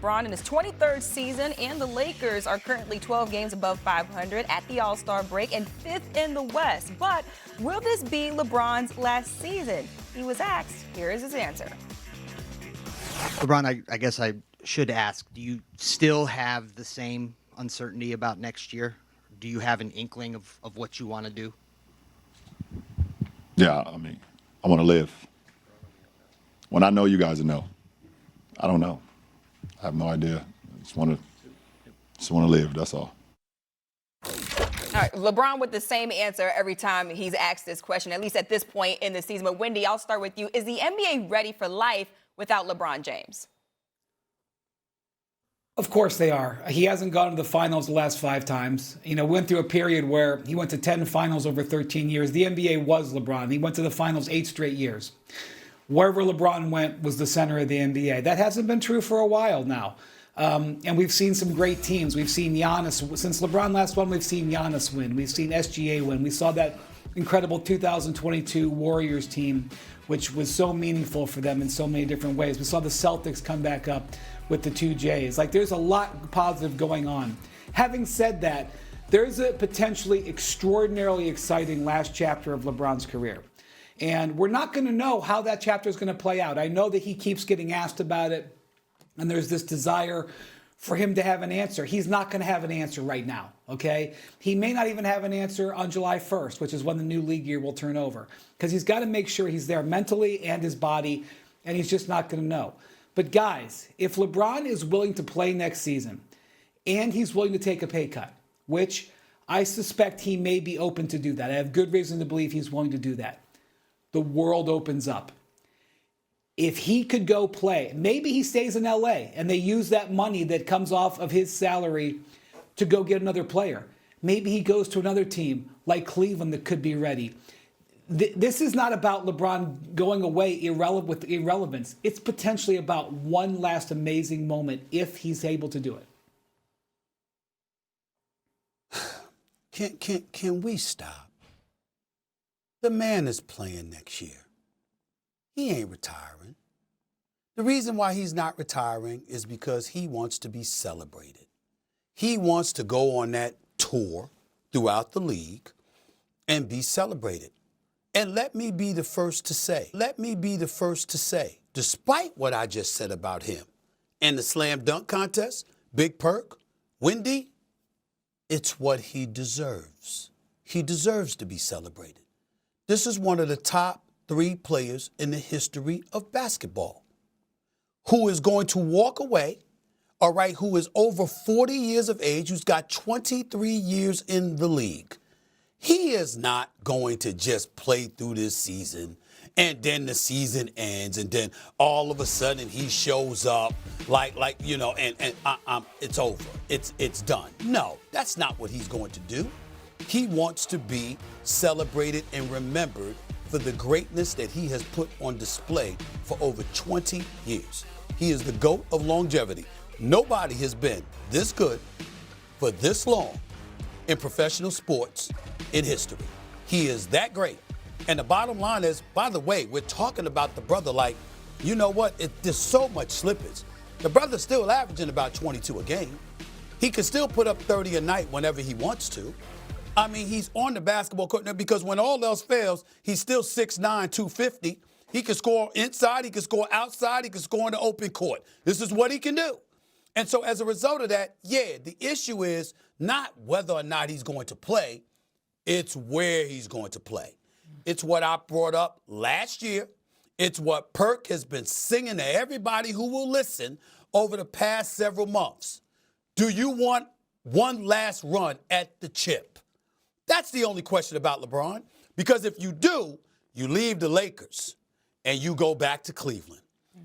LeBron in his 23rd season, and the Lakers are currently 12 games above 500 at the All-Star break and 5th in the West. But will this be LeBron's last season? He was asked. Here is his answer. LeBron, I guess I should ask, do you still have the same uncertainty about next year? Do you have an inkling of what you want to do? Yeah, I mean, I want to live. When I know, you guys will know. I don't know. I have no idea. I just want to live, that's all. All right, LeBron with the same answer every time he's asked this question, at least at this point in the season. But Wendy, I'll start with you. Is the NBA ready for life without LeBron James? Of course they are. He hasn't gone to the finals the last 5 times. Went through a period where he went to 10 finals over 13 years. The NBA was LeBron. He went to the finals 8 straight years. Wherever LeBron went was the center of the NBA. That hasn't been true for a while now. And we've seen some great teams. We've seen Giannis. Since LeBron last won, we've seen Giannis win. We've seen SGA win. We saw that incredible 2022 Warriors team, which was so meaningful for them in so many different ways. We saw the Celtics come back up with the 2 J's. There's a lot positive going on. Having said that, there's a potentially extraordinarily exciting last chapter of LeBron's career. And we're not going to know how that chapter is going to play out. I know that he keeps getting asked about it, and there's this desire for him to have an answer. He's not going to have an answer right now, okay? He may not even have an answer on July 1st, which is when the new league year will turn over, because he's got to make sure he's there mentally and his body, and he's just not going to know. But guys, if LeBron is willing to play next season and he's willing to take a pay cut, which I suspect he may be open to do that. I have good reason to believe he's willing to do that. The world opens up. If he could go play, maybe he stays in LA and they use that money that comes off of his salary to go get another player. Maybe he goes to another team like Cleveland that could be ready. This is not about LeBron going away with irrelevance. It's potentially about one last amazing moment if he's able to do it. Can we stop? The man is playing next year. He ain't retiring. The reason why he's not retiring is because he wants to be celebrated. He wants to go on that tour throughout the league and be celebrated. And let me be the first to say, despite what I just said about him and the slam dunk contest, Big Perk, Wendy, it's what he deserves. He deserves to be celebrated. This is one of the top 3 players in the history of basketball who is going to walk away, all right, who is over 40 years of age, who's got 23 years in the league. He is not going to just play through this season and then the season ends and then all of a sudden he shows up and it's over. It's done. No, that's not what he's going to do. He wants to be celebrated and remembered for the greatness that he has put on display for over 20 years. He is the GOAT of longevity. Nobody has been this good for this long in professional sports in history. He is that great. And the bottom line is, by the way, we're talking about the brother like, you know what? There's so much slippage. The brother's still averaging about 22 a game. He can still put up 30 a night whenever he wants to. I mean, he's on the basketball court now because when all else fails, he's still 6'9", 250. He can score inside, he can score outside, he can score in the open court. This is what he can do. And so as a result of that, yeah, the issue is not whether or not he's going to play, it's where he's going to play. It's what I brought up last year. It's what Perk has been singing to everybody who will listen over the past several months. Do you want one last run at the chip? That's the only question about LeBron. Because if you do, you leave the Lakers and you go back to Cleveland.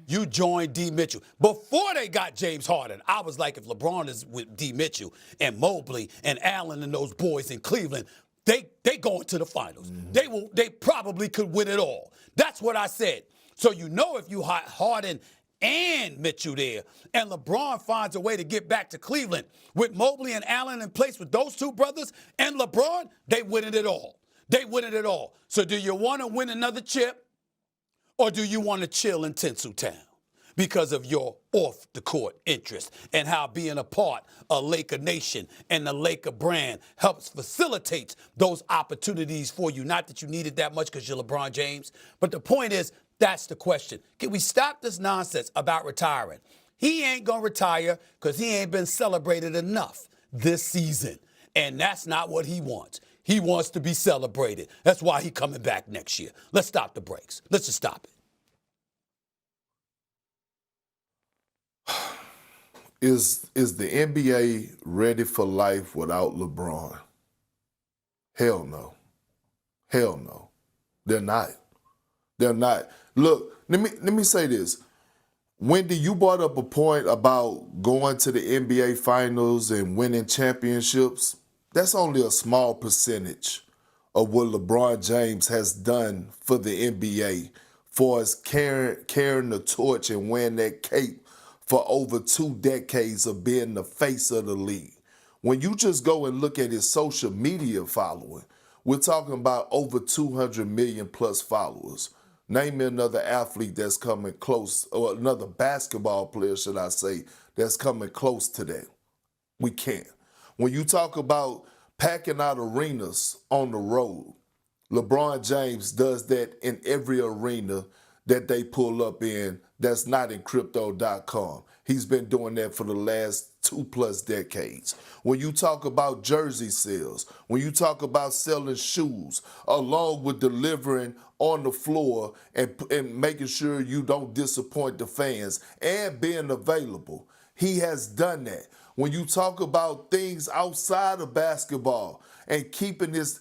You join D. Mitchell. Before they got James Harden, I was like, if LeBron is with D. Mitchell and Mobley and Allen and those boys in Cleveland, they going to the finals. They probably could win it all. That's what I said. So you know if you had Harden and Mitchell there, and LeBron finds a way to get back to Cleveland with Mobley and Allen in place with those two brothers and LeBron, they win it all. They win it all. So do you want to win another chip? Or do you want to chill in Tinseltown? because of your off-the-court interest and how being a part of Laker Nation and the Laker brand helps facilitate those opportunities for you. Not that you need it that much because you're LeBron James, but the point is, that's the question. Can we stop this nonsense about retiring? He ain't going to retire because he ain't been celebrated enough this season. And that's not what he wants. He wants to be celebrated. That's why he's coming back next year. Let's stop the brakes. Let's just stop it. Is the NBA ready for life without LeBron? Hell no. Hell no. They're not. They're not. Look, let me say this. Wendy, you brought up a point about going to the NBA Finals and winning championships. That's only a small percentage of what LeBron James has done for the NBA for us carrying the torch and wearing that cape for over 2 decades of being the face of the league. When you just go and look at his social media following, we're talking about over 200 million plus followers. Name me another athlete that's coming close, or another basketball player, should I say, that's coming close to that. We can't. When you talk about packing out arenas on the road, LeBron James does that in every arena that they pull up in that's not in crypto.com. He's been doing that for the last 2+ decades. When you talk about jersey sales, when you talk about selling shoes, along with delivering on the floor and making sure you don't disappoint the fans and being available, he has done that. When you talk about things outside of basketball and keeping his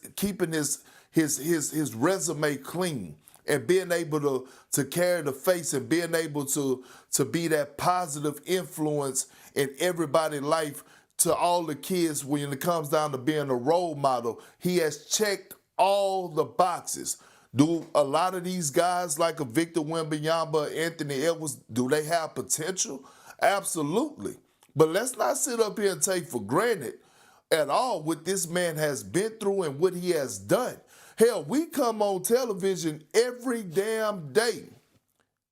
resume clean and being able to carry the face and being able to be that positive influence in everybody's life to all the kids when it comes down to being a role model, he has checked all the boxes. Do a lot of these guys like a Victor Wembanyama, Anthony Edwards, do they have potential? Absolutely. But let's not sit up here and take for granted at all what this man has been through and what he has done. Hell, we come on television every damn day.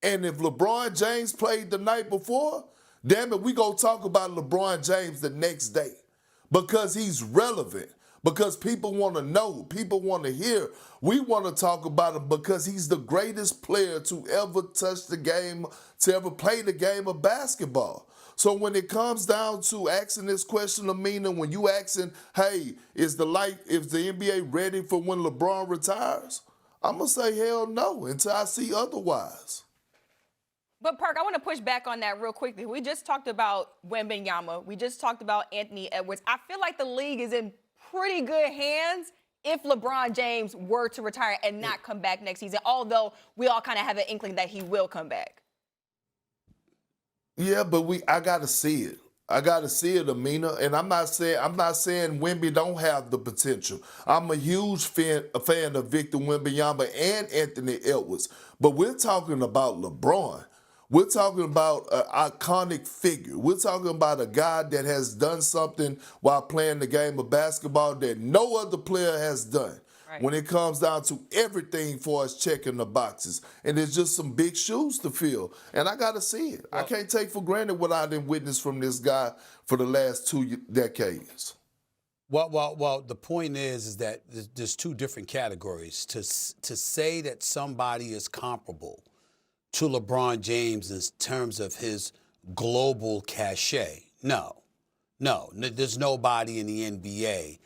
And if LeBron James played the night before, damn it, we gonna talk about LeBron James the next day because he's relevant, because people want to know, people want to hear. We want to talk about him because he's the greatest player to ever touch the game, to ever play the game of basketball. So when it comes down to asking this question, Amina, when you asking, hey, is the NBA ready for when LeBron retires? I'm going to say hell no until I see otherwise. But, Perk, I want to push back on that real quickly. We just talked about Wembanyama. We just talked about Anthony Edwards. I feel like the league is in pretty good hands if LeBron James were to retire and not come back next season, although we all kind of have an inkling that he will come back. Yeah, but I gotta see it. I gotta see it, Amina. And I'm not saying Wemby don't have the potential. I'm a huge fan of Victor Wembanyama and Anthony Edwards. But we're talking about LeBron. We're talking about an iconic figure. We're talking about a guy that has done something while playing the game of basketball that no other player has done. Right. When it comes down to everything for us checking the boxes. And there's just some big shoes to fill. And I got to see it. Well, I can't take for granted what I didn't witness from this guy for the last 2 decades. Well, the point is that there's 2 different categories. To say that somebody is comparable to LeBron James in terms of his global cachet, no. There's nobody in the NBA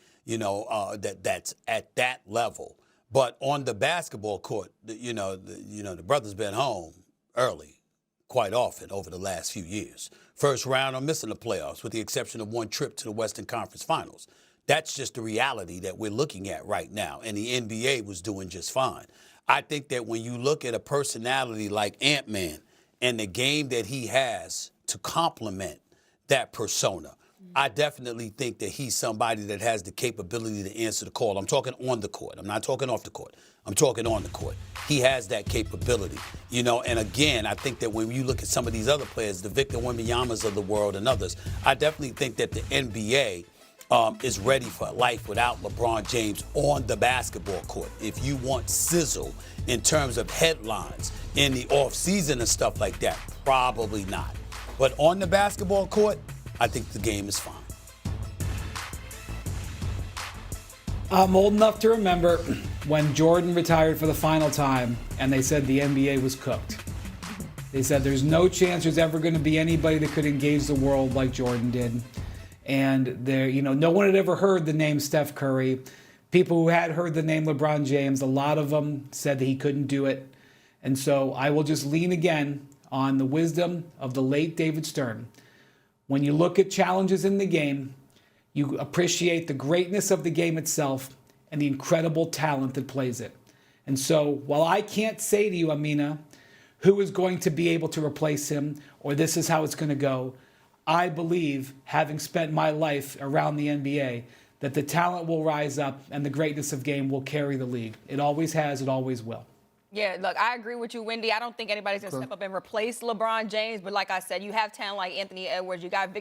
that's at that level. But on the basketball court, the brother's been home early quite often over the last few years. First round or missing the playoffs, with the exception of 1 trip to the Western Conference Finals. That's just the reality that we're looking at right now. And the NBA was doing just fine. I think that when you look at a personality like Ant-Man and the game that he has to complement that persona, I definitely think that he's somebody that has the capability to answer the call. I'm talking on the court. I'm not talking off the court. I'm talking on the court. He has that capability, and again, I think that when you look at some of these other players, the Victor Wembanyama's of the world and others, I definitely think that the NBA is ready for life without LeBron James on the basketball court. If you want sizzle in terms of headlines in the offseason and stuff like that, probably not. But on the basketball court, I think the game is fine. I'm old enough to remember when Jordan retired for the final time and they said the NBA was cooked. They said there's no chance there's ever going to be anybody that could engage the world like Jordan did. And there, no one had ever heard the name Steph Curry. People who had heard the name LeBron James, a lot of them said that he couldn't do it. And so I will just lean again on the wisdom of the late David Stern. When you look at challenges in the game, you appreciate the greatness of the game itself and the incredible talent that plays it. And so while I can't say to you, Amina, who is going to be able to replace him or this is how it's going to go, I believe, having spent my life around the NBA, that the talent will rise up and the greatness of game will carry the league. It always has, it always will. Yeah, look, I agree with you, Wendy. I don't think anybody's going to step up and replace LeBron James. But like I said, you have talent like Anthony Edwards. You got Victor